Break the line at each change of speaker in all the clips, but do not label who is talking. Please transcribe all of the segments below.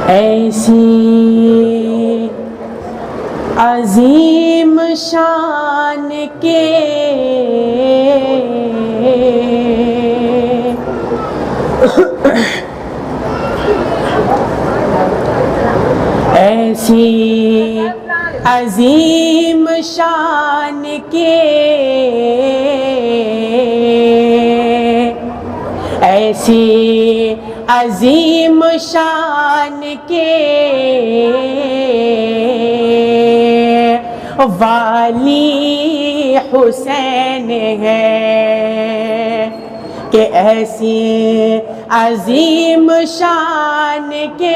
ایسی عظیم شان کے ایسی عظیم شان کے ایسی عظیم شان کے والی حسین ہے کہ ایسی عظیم شان کے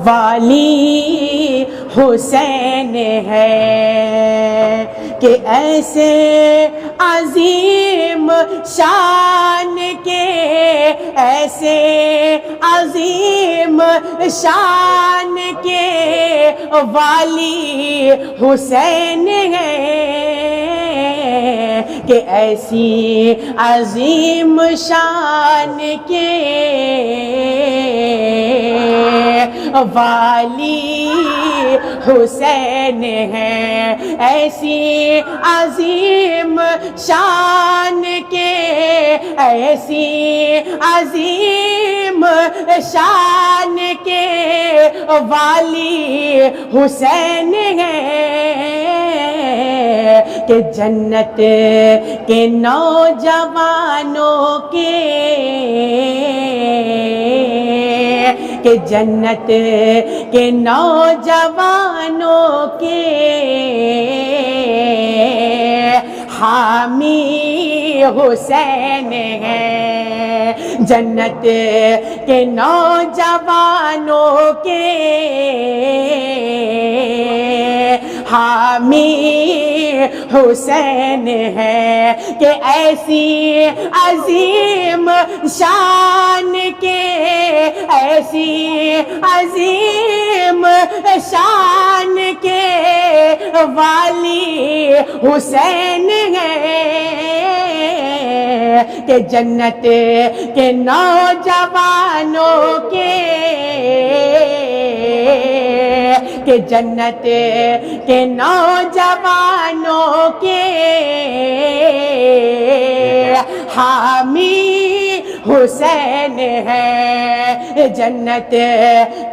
والی حسین ہے کہ ایسے عظیم شان کے ایسے عظیم شان کے والی حسین ہے کہ ایسی عظیم شان کے والی حسین ہے ایسی عظیم شان کے ایسی عظیم شان کے والی حسین ہے کہ جنت کے نوجوانوں کے کہ جنت کے نوجوانوں کے حامی حسین ہے جنت کے نوجوانوں کے حامی حسین ہے کہ ایسی عظیم شان کے ایسی عظیم شان کے والی حسین ہے کہ جنت کے نوجوانوں کے کہ جنت کے نوجوانوں کے حامی حسین ہے جنت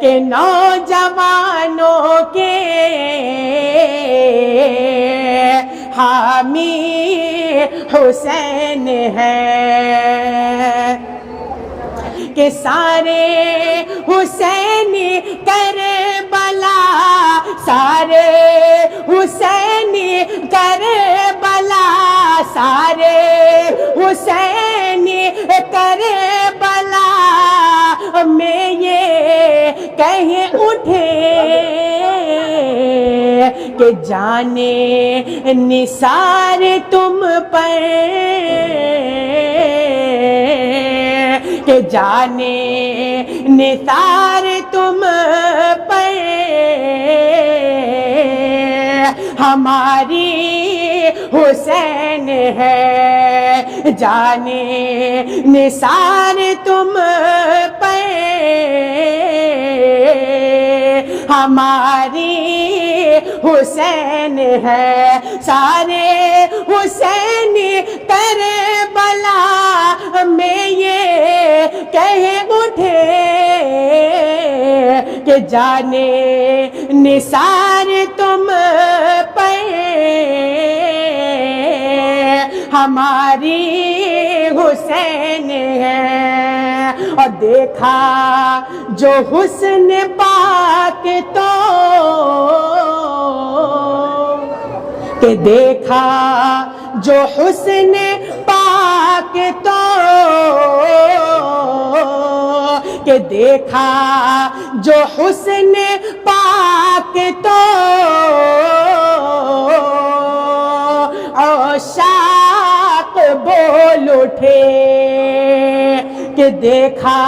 کے نوجوانوں کے حامی حسین ہے کہ سارے حسینی کربلا سارے حسینی کربلا سارے حسینی کربلا میں یہ کہیں اٹھے کہ جانے نثار تم پر کہ جانے نثار تم پر ہماری حسین ہے جانے نثار تم پر ہماری حسین ہے سارے حسینی کربلا میں یہ کہہ اٹھے کہ جانے نثار تم پر ہماری حسین ہے اور دیکھا جو حسن پاک تو کہ دیکھا جو حسن پاک تو کہ دیکھا جو حسن پاک تو عاشق بول اٹھے کہ دیکھا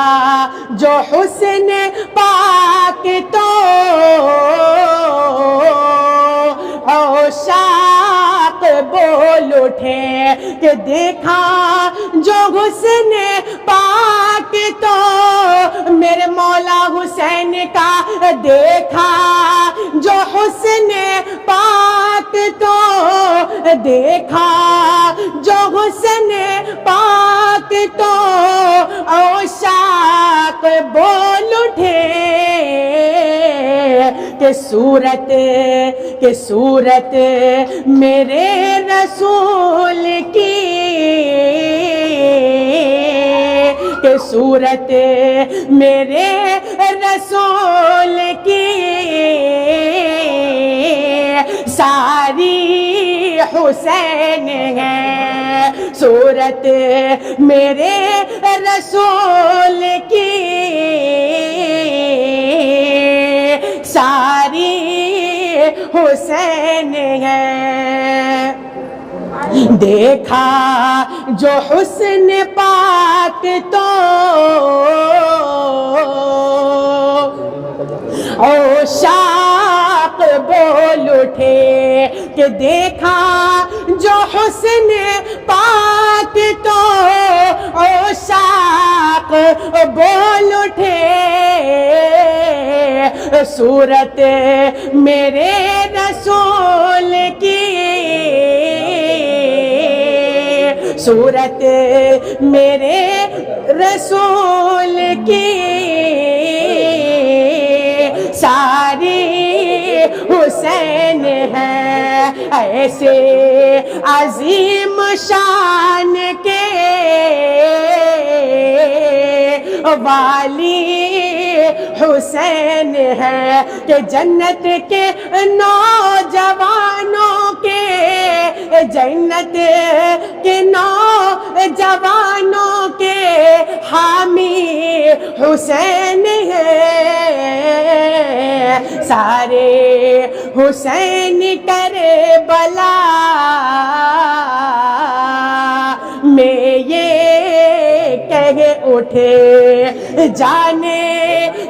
جو حسن پاک تو عاشق بول اٹھے کہ دیکھا جو حسن پاک کے تو میرے مولا حسین کا دیکھا جو حسن پاک تو دیکھا جو حسن پاک تو عشاق بول اٹھے کہ صورت میرے رسول کی کہ صورت میرے رسول کی ساری حسین ہے صورت میرے رسول کی ساری حسین ہے دیکھا جو حسن پاک تو عشاق بول اٹھے کہ دیکھا جو حسن پاک تو عشاق بول اٹھے صورت میرے رسول کی صورت میرے رسول کی ساری حسین ہے ایسے عظیم شان کے والی حسین ہے کہ جنت کے نوجوانوں کے جنت کے نوجوانوں کے حامی حسین ہے سارے حسین کربلا میں یہ کہہ اٹھے جانے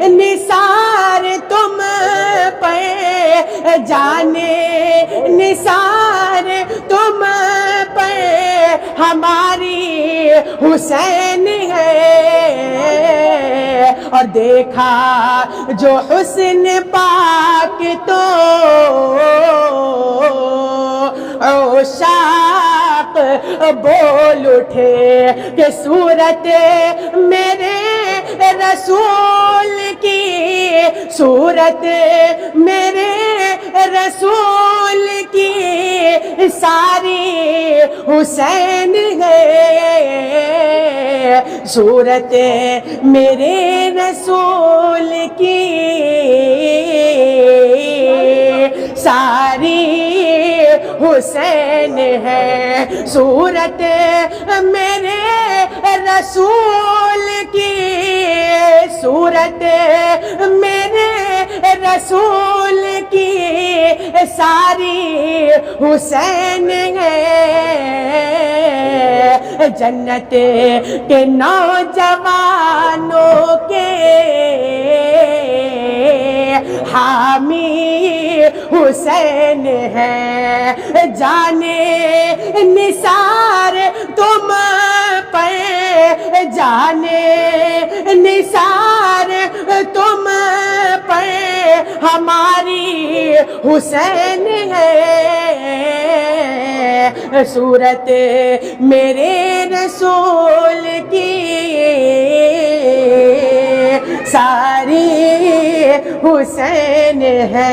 نثار تم پہ جانے نثار تم پہ ہماری حسین ہے اور دیکھا جو حسن پاک تو عشاق بول اٹھے کہ صورت میرے رسول کی صورت میرے رسول کی ساری حسین ہے صورت میرے رسول کی ساری حسین ہے صورت میرے رسول کی صورت میرے رسول کی ساری حسین ہے جنت کے نوجوانوں کے حامی حسین ہے جانے نثار تم پہ جانے نثار تم پہ ہماری حسین ہے صورت میرے رسول کی ساری حسین ہے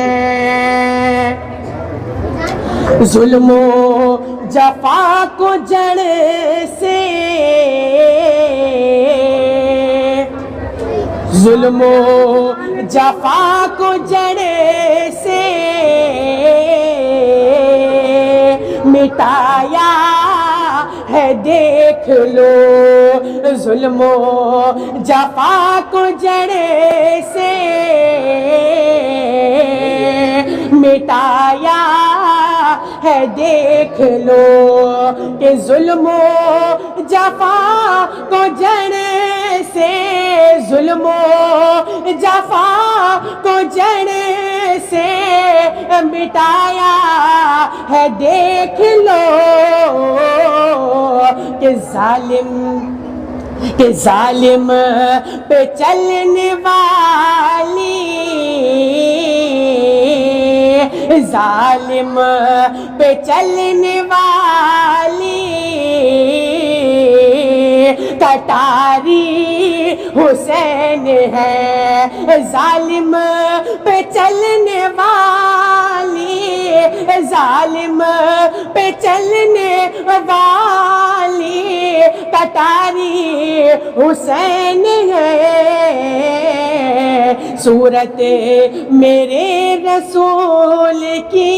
ظلم و جفا کو جڑ سے ظلم و جفا کو جڑ سے مٹایا ہے دیکھ لو ظلم و جفا کو جڑ سے مٹایا ہے دیکھ لو کہ ظلم و جفا کو جڑ سے ظلم و جفا کو جڑ سے مٹایا ہے دیکھ لو کہ ظالم کہ ظالم پہ چلنے والی، ظالم پہ چلنے والی کٹاری حسین ہے، ظالم پہ چلنے والی، ظالم پہ چلنے والی کٹاری حسین ہے، صورت میرے رسول کی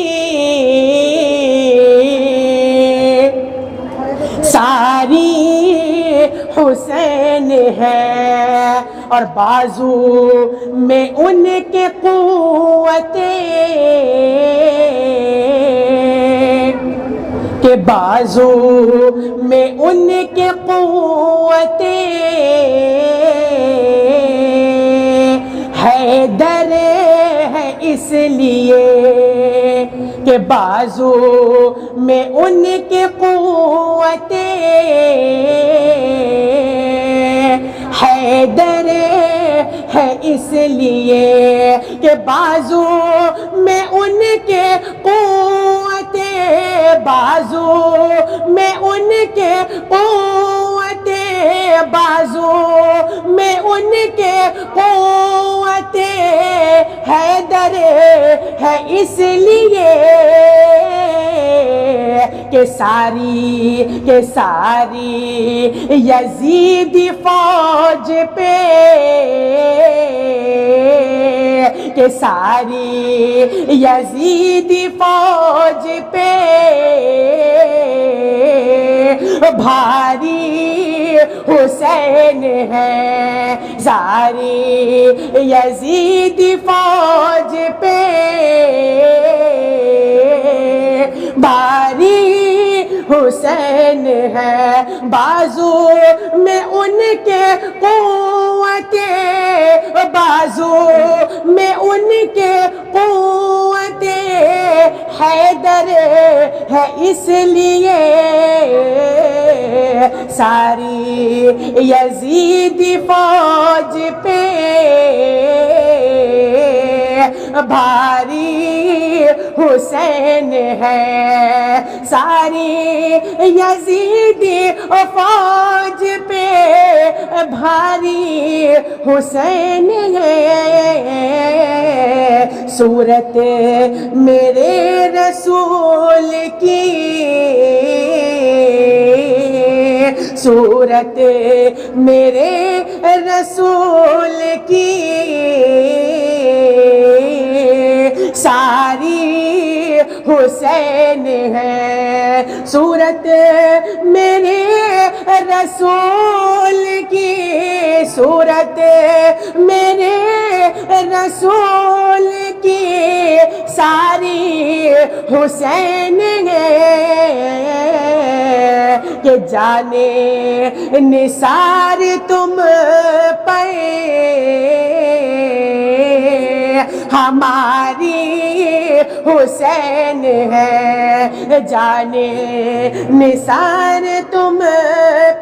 ساری حسین ہے، اور بازو میں ان کے قوتیں، کہ بازو میں ان کے قوتیں، حیدر ہے اس لیے کہ بازو میں ان کے قوتیں، حیدر ہے اس لیے کہ بازو میں ان کے قوتیں، بازو میں ان کے قوتیں، بازو میں ان کے قوتیں، حیدر ہے اس لیے کہ ساری یزیدی فوج پہ، کہ ساری یزیدی فوج پہ بھاری حسین ہے، ساری یزیدی فوج پہ بھاری حسین ہے، بازو میں ان کے قوتیں، بازو میں ان کے قوتیں، حیدر ہے اس لیے ساری یزیدی فوج پہ بھاری حسین ہے، ساری یزیدی فوج پہ بھاری حسین ہے، صورت میرے رسول کی، صورت میرے رسول کی ساری حسین ہے، صورت میرے رسول کی، صورت میرے رسول کی ساری حسین ہے، کہ جانے نثار تم پہ ہماری حسین ہے، جانے نثار تم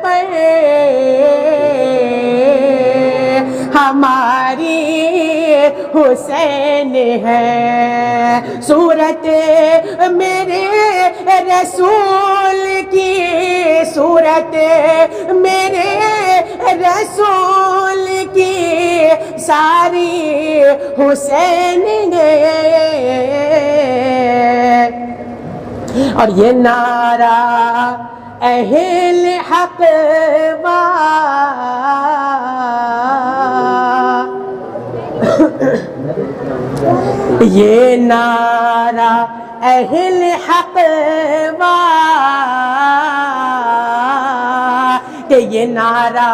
پہ ہماری حسین ہے، صورت میرے رسول کی، صورت میرے رسول کی ساری حسین ہے، اور یہ نعرہ اہل حق یہ نعرہ اہل حق کہ یہ نعرہ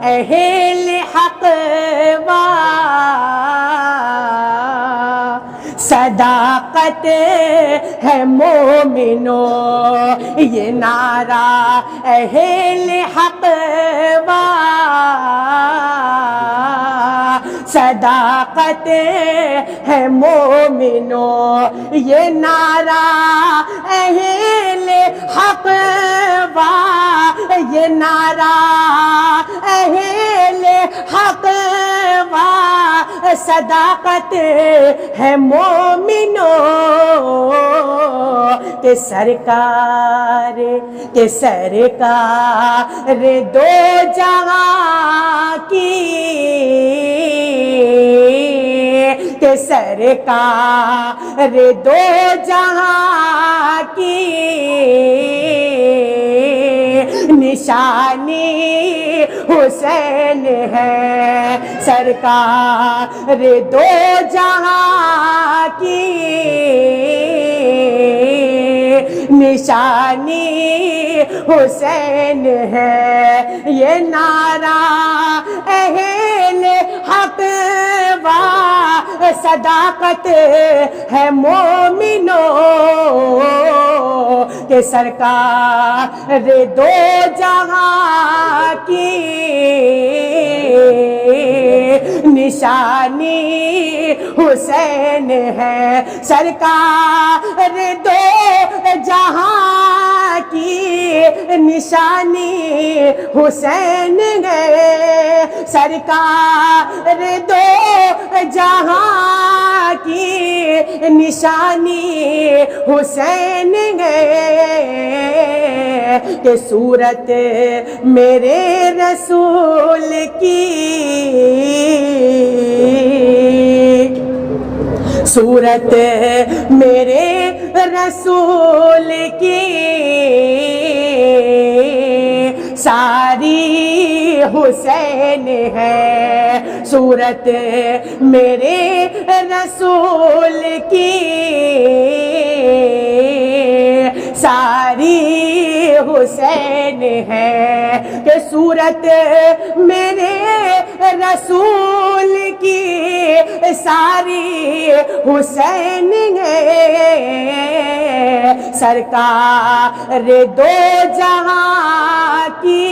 اہل حق صداقت ہے مومنو، یہ نعرہ اہل حق صداقت ہے مومنو، یہ نعرہ اہل حق یہ نعرہ اہل حق و صداقت ہے مومنوں کہ سرکار دو جہاں کی کہ سرکار دو جہاں کی نشانی حسین ہے سرکار دو جہاں کی نشانی حسین ہے یہ نعرہ اہل حق و صداقت ہے مومنوں کہ سرکار دو جہاں کی نشانی حسین ہے سرکار دو جہاں کی نشانی حسین ہے سرکار دو جہاں کی نشانی حسین ہے کہ صورت میرے رسول کی صورت میرے رسول کی ساری حسین ہے صورت میرے رسول کی ساری حسین ہے کہ صورت میرے رسول کی ساری حسین ہے سرکار دو جہاں کی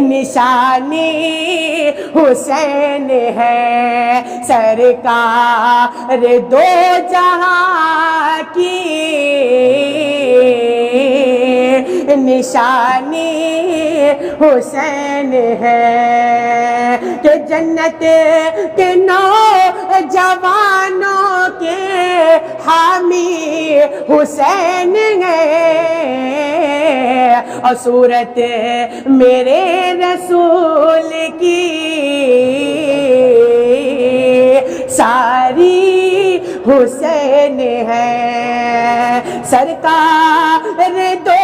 نشانی حسین ہے سرکار دو جہاں کی نشانی حسین ہے کہ جنت کے نوجوانوں کے حامی حسین ہے اور صورت میرے رسول کی ساری حسین ہے سرکار دو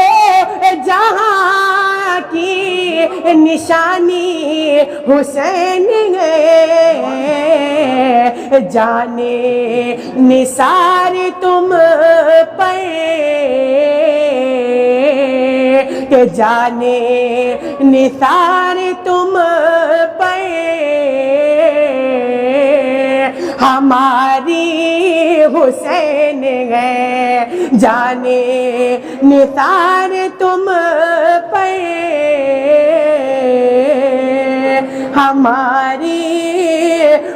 جہاں کی نشانی حسین ہے جانے نثار تم پر کہ جانے نثار تم پر ہماری حسین ہے جانے نثار تم پر ہماری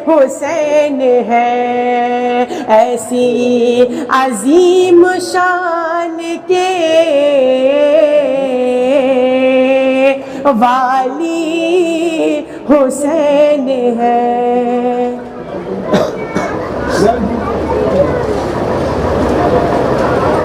حسین ہے ایسی عظیم شان کے والی حسین ہے